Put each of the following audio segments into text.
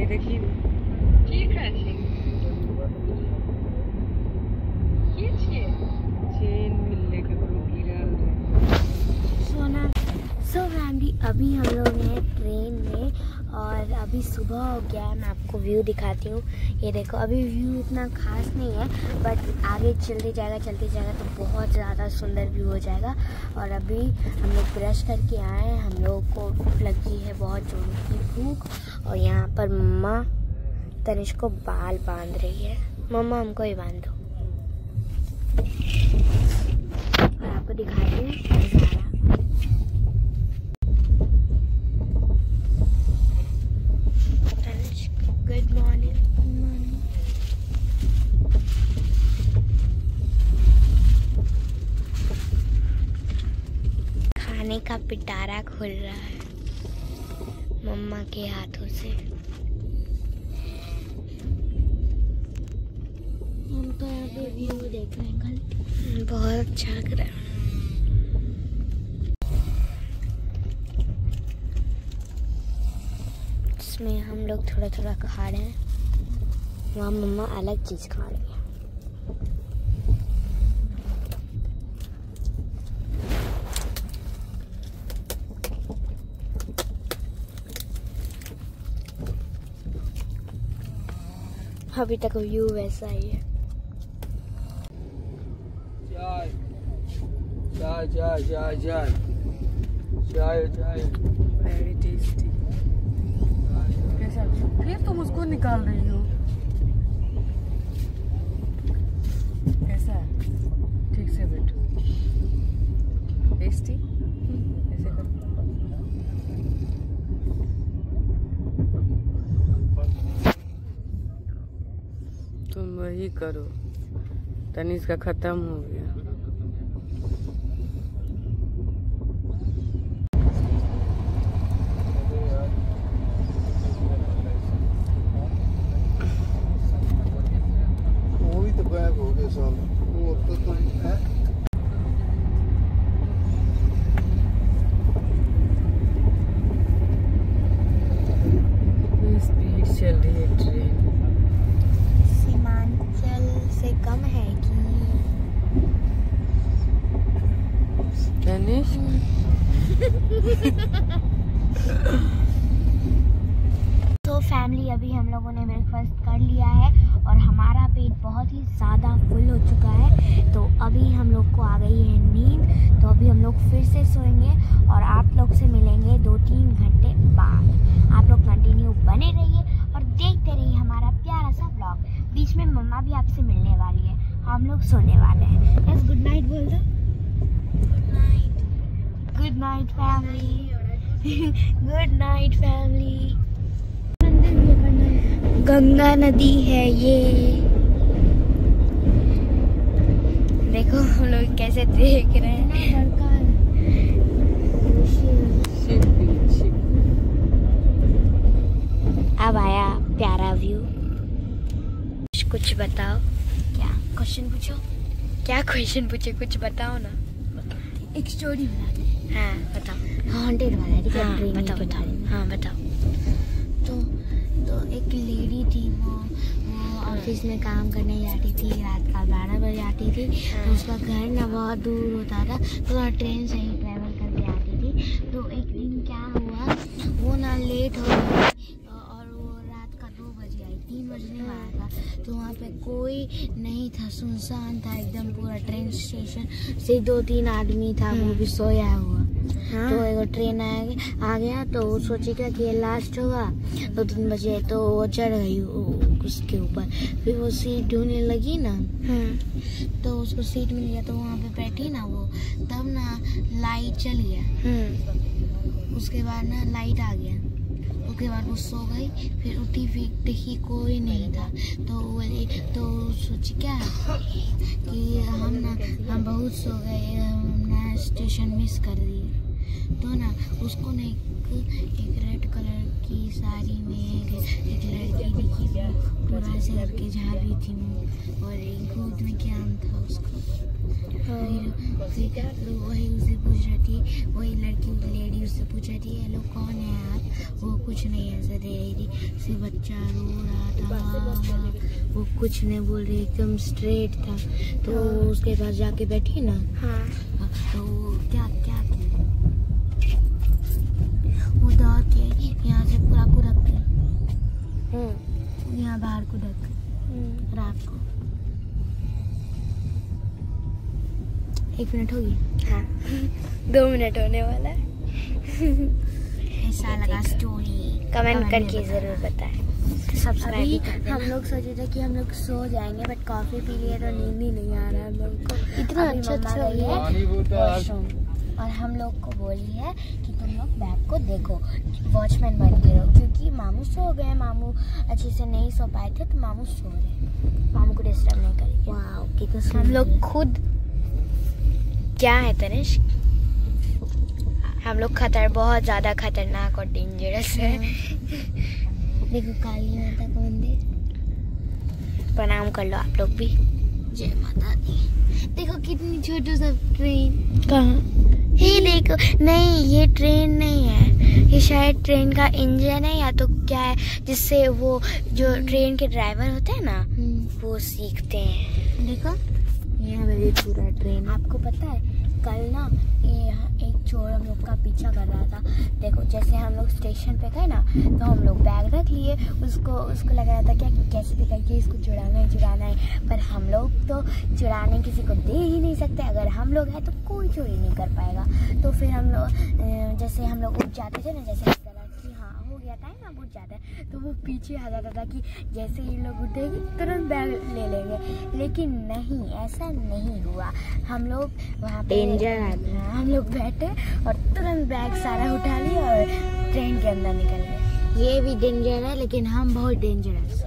ये देखिए ठीक है चेन मिलने के गुरु गिरा सोना। सो फैमिली, अभी हम लोग हैं ट्रेन में और अभी सुबह हो गया है। मैं आपको व्यू दिखाती हूँ। ये देखो, अभी व्यू इतना खास नहीं है, बट आगे चलते जाएगा तो बहुत ज़्यादा सुंदर व्यू हो जाएगा। और अभी हम लोग ब्रश करके आए हैं। हम लोग को लगी है बहुत जोर की भूख। और यहाँ पर मम्मा तनिष्क को बाल बांध रही है। मम्मा हमको ही बांध दो। और आपको दिखाती हूँ नज़ारा। Good morning. खाने का पिटारा खुल रहा है मम्मा के हाथों से। हम तो यहाँ पे व्यू देख रहे हैं कल, बहुत अच्छा लग रहा है। इसमें हम लोग थोड़ा थोड़ा खा रहे हैं, वहाँ मम्मा अलग चीज़ खा रही है। अभी तक व्यू वैसा ही है। चाय चाय चाय चाय चाय चाय चाय वेरी टेस्टी। कैसा फिर तुम उसको निकाल रही हो? कैसा है? ठीक से बैठो। टेस्टी ऐसे करो। तुम वही करो। तनिष्क का खत्म हो गया। वो भी तो गायब हो गया साल। वो तो है। स्पीड चल रही है ट्रेन। सीमांचल से कम है कि तनिष्क तो फैमिली, अभी हम लोगों ने ब्रेकफास्ट कर लिया है और हमारा पेट बहुत ही ज़्यादा फुल हो चुका है। तो अभी हम लोग को आ गई है नींद। तो अभी हम लोग फिर से सोएंगे और आप लोग से मिलेंगे 2-3 घंटे बाद। आप लोग कंटिन्यू बने रहिए और देखते रहिए हमारा प्यारा सा व्लॉग। बीच में मम्मा भी आपसे मिलने वाली है। हम लोग सोने वाले हैं। बस गुड नाइट बोल दो। Good night family. Good night family. Ganga नदी है ये। देखो हम लोग कैसे देख रहे हैं। अब आया प्यारा व्यू। कुछ बताओ। क्या क्वेश्चन पूछो? क्या क्वेश्चन पूछे? कुछ बताओ ना। एक स्टोरी बनाते हैं। हाँ बताओ। हॉन्टेड वाला है, ठीक है? बताओ बताओ। हाँ बताओ। तो एक लेडी थी, वो ऑफिस में काम करने जाती थी। रात का 12 बजे आती थी। तो उसका घर ना बहुत दूर होता था, तो ट्रेन से ही ट्रैवल करके आती थी। तो एक दिन क्या हुआ, वो ना लेट हो गई और वो रात का 2 बजे आई, 3 बजने वाला था। तो वहाँ पे कोई नहीं था, सुनसान था एकदम पूरा ट्रेन स्टेशन। सिर्फ 2-3 आदमी था, वो भी सोया हुआ। हाँ? तो एक ट्रेन आ गया तो वो सोची कि ये लास्ट होगा। 2-3 बजे तो वो चढ़ गई उसके ऊपर। फिर वो सीट ढूंढने लगी ना। तो उसको सीट मिल गया, तो वहाँ पे बैठी ना वो। तब ना लाइट चल गया। उसके बाद ना लाइट आ गया। उसके बाद वो सो गई। फिर उठी, फिर देखी कोई नहीं था। तो सोची क्या कि हम बहुत सो गए, हमने स्टेशन मिस कर दिए। तो ना उसको ना एक रेड कलर की साड़ी में एक लड़की दिखी, पूरा ऐसे करके झाड़ रही थी। और एक गोद में क्या नाम था उसका, फिर वही उसे पूछ रही थी, वही लड़की लेडी उससे पूछ रही थी हेलो कौन है आप, वो कुछ नहीं आंसर दे रही थी, सिर्फ बच्चा रो रहा था, वो कुछ नहीं बोल रही, एकदम स्ट्रेट था। तो उसके पास जाके बैठी ना, तो क्या क्या वो दांत यहाँ से पूरा कुरक के यहाँ बाहर कुदक रात को। 1 मिनट हो गई। हाँ 2 मिनट होने वाला है। ऐसा लगा स्टोरी, कमेंट करके जरूर बताएं। अभी हम लोग सोचे थे कि हम लोग सो जाएंगे, बट कॉफी पी लिए तो नींद ही नहीं आ रहा हम लोग को। इतना अच्छा गई है और हम लोग को बोली है कि तुम लोग बैग को देखो, वॉचमैन बन के रहो, क्योंकि मामू सो गए, मामू अच्छे से नहीं सो पाए थे तो मामू सो रहे, मामू को डिस्टर्ब नहीं करेंगे। वाओ कितना हम लोग खुद क्या है तनिष, हम लोग बहुत ज्यादा खतरनाक और डेंजरस है। देखो काली माता का मंदिर, प्रणाम कर लो आप लोग भी, जय माता दी। देखो कितनी छोटी सा ट्रेन, कहाँ ये देखो, नहीं ये ट्रेन नहीं है, ये शायद ट्रेन का इंजन है या तो क्या है, जिससे वो जो ट्रेन के ड्राइवर होते हैं ना वो सीखते हैं। देखो ये पूरा ट्रेन। आपको पता है कल ना यहाँ एक चोर हम लोग का पीछा कर रहा था। देखो जैसे हम लोग स्टेशन पे गए ना तो हम लोग बैग रख लिए, उसको लग रहा था क्या कि कैसे भी करके इसको चुराना है, पर हम लोग तो चुराने किसी को दे ही नहीं सकते। अगर हम लोग हैं तो कोई चोरी नहीं कर पाएगा। तो फिर हम लोग जैसे हम लोग उठ जाते थे ना, जैसे कि हाँ हो गया टाइम अब उठ जाता है, तो वो पीछे आ जाता था कि जैसे ये लोग उठेंगे तुरंत बैग ले लेंगे, लेकिन नहीं ऐसा नहीं हुआ। हम लोग वहाँ पे हम लोग बैठे और तुरंत बैग सारा उठा लिया और ट्रेन के अंदर निकल गए। ये भी डेंजर है, लेकिन हम बहुत डेंजरस,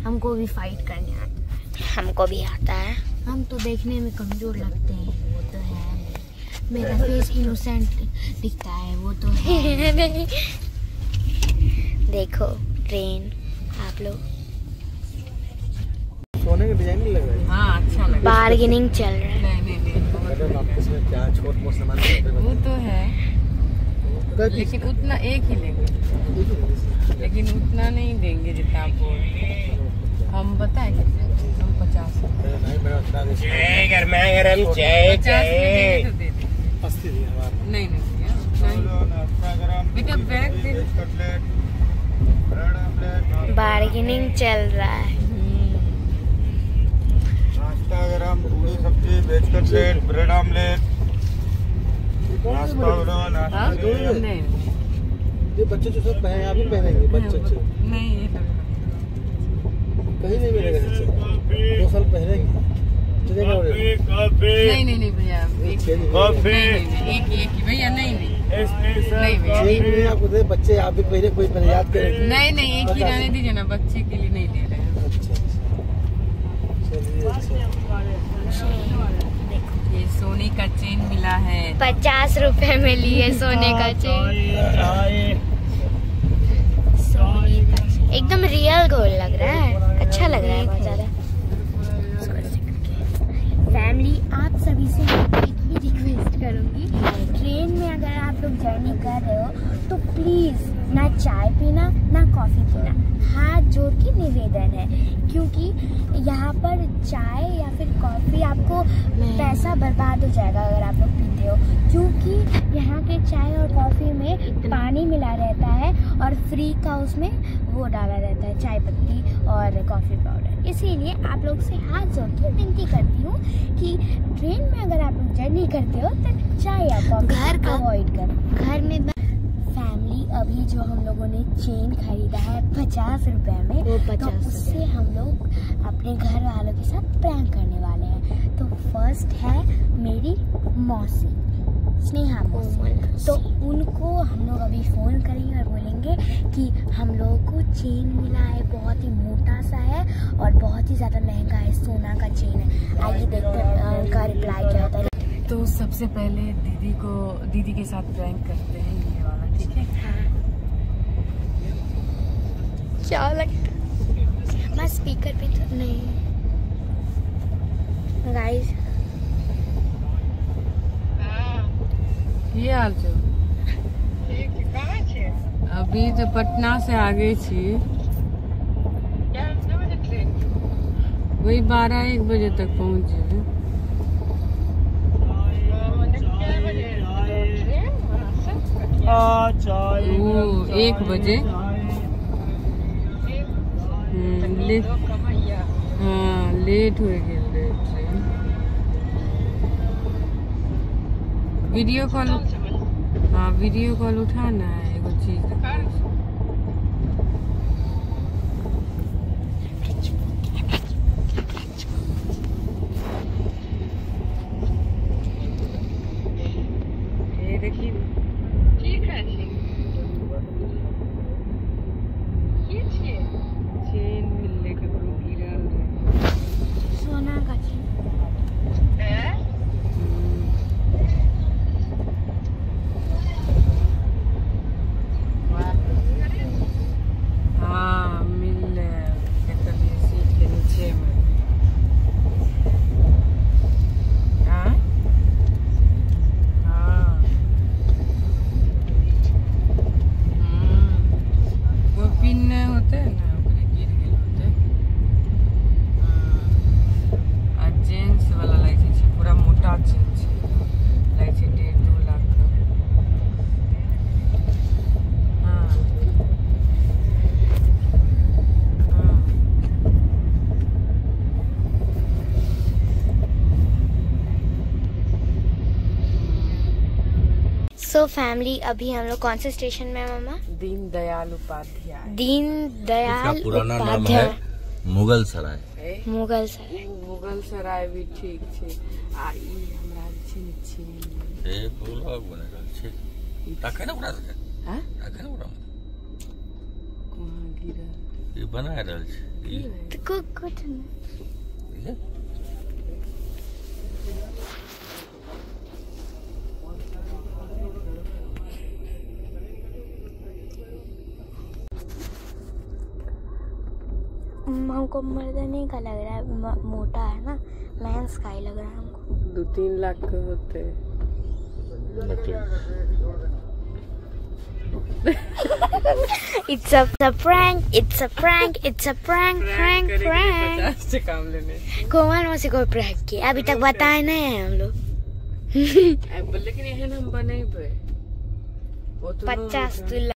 हमको भी फाइट करने आता है। हमको भी आता है, हम तो देखने में कमजोर लगते हैं, वो तो है, मेरा फेस इनोसेंट दिखता है, वो तो है नहीं। देखो ट्रेन, आप लोग सोने का डिजाइन नहीं लग रहा है। हाँ अच्छा लगा। बार्गेनिंग चल रहा है। नहीं मैडम आपके इसमें क्या छोट मोट सामान वो तो है, लेकिन उतना एक ही लेंगे, लेकिन उतना नहीं देंगे जितना आप बोल रहे हैं। हम बताएं कितने, हम 50 नहीं बेटा बैग दे। बार्गेनिंग चल रहा है। नाश्ता गरम, पूरी सब्जी, वेज कटलेट, ब्रेड ऑमलेट, नाश्ता बोलो, नाश्ता नहीं ये बच्चे जो सब पहने आप भी पहनेंगे, बच्चे नहीं ये कहीं नहीं मिलेगा, 2 साल पहनेंगे चलेगा। नहीं भैया एक ही भैया, नहीं भैया आपको दे, बच्चे आप भी पहले कोई पहले याद करें। नहीं एक ही रहने दीजिए ना, बच्चे के लिए नहीं ले रहे हैं। अच्छा ये सोने का चेन मिला है, 50 रुपए में लिए सोने का चेन, एकदम रियल गोल्ड लग रहा है, अच्छा लग रहा है बहुत ज्यादा। फैमिली आप सभी से एक ही रिक्वेस्ट करूंगी, ट्रेन में अगर आप लोग जर्नी कर रहे हो तो प्लीज ना चाय पीना ना कॉफी पीना, हाथ जोड़ के निवेदन है, क्योंकि यहाँ पर चाय या फिर कॉफी आपको पैसा बर्बाद हो जाएगा अगर आप लोग पीते हो, क्योंकि यहाँ के चाय और कॉफी में पानी मिला रहता है और फ्री का उसमें वो डाला रहता है चाय पत्ती और कॉफी पाउडर। इसीलिए आप लोग से हाथ जोड़ के विनती करती हूँ कि ट्रेन में अगर आप लोग जर्नी करते हो तो चाय या कॉफी अवॉइड करो। घर में फैमिली अभी जो हम लोगों ने चेन खरीदा है 50 रुपए में, तो उससे हम लोग अपने घर वालों के साथ प्रैंक करने वाले हैं। तो फर्स्ट है मेरी मौसी स्नेहा मौसी, तो उनको हम लोग अभी फ़ोन करेंगे और बोलेंगे कि हम लोगों को चेन मिला है, बहुत ही मोटा सा है और बहुत ही ज़्यादा महंगा है, सोना का चेन है। आइए देखते हैं उनका रिप्लाई क्या होता है। तो सबसे पहले दीदी के साथ प्रैंक करते हैं ये वाला, ठीक है? क्या लगता है? मैं स्पीकर पे तो नहीं गाइस, की हाल छौ? अभी तो पटना से आगे छी। वही 12-1 बजे तक पहुँच जेबे। वो 1 बजे। हाँ लेट हो गए ट्रेन। वीडियो कॉल, हाँ वीडियो कॉल उठाना है, एगो चीज देखिए। ठीक है चेन मिलने का गिरल सोना का चेन। हाँ मिल सीट के नीचे में। हाँ हाँ वो पिन नहीं होते ना, ओकरे गिर गेल होते। आ जेंट्स वाला लागे छै, पूरा मोटा चेन छै, लागे छै 1.5-2 लाख का। हाँ सो फैमिली, अभी हम लोग कौन से स्टेशन में है मामा? दीनदयाल उपाध्याय। दीनदयाल इसका पुराना नाम है मुगल सराय। मुगल सराय। मुगल सराय भी ठीक छै। आ ई हमरा छै ने चेन ए ब्लॉग बना रहल छै, ताके ना बना सके। हां ताके ना बना, कहां गिरल ये बना रहल छै ई तो कुछ नहीं। हमको मर्दानी का लग रहा है, मोटा है ना, मैन स्काई लग रहा है हमको। 2-3 लाख के होते। It's a prank, it's a prank, it's a prank, prank, prank। 50 से काम लेने। कोमल मौसी को प्रैंक किया, अभी तक बताए नहीं है हम लोग। लेकिन एहन हम बनेबे 50 तो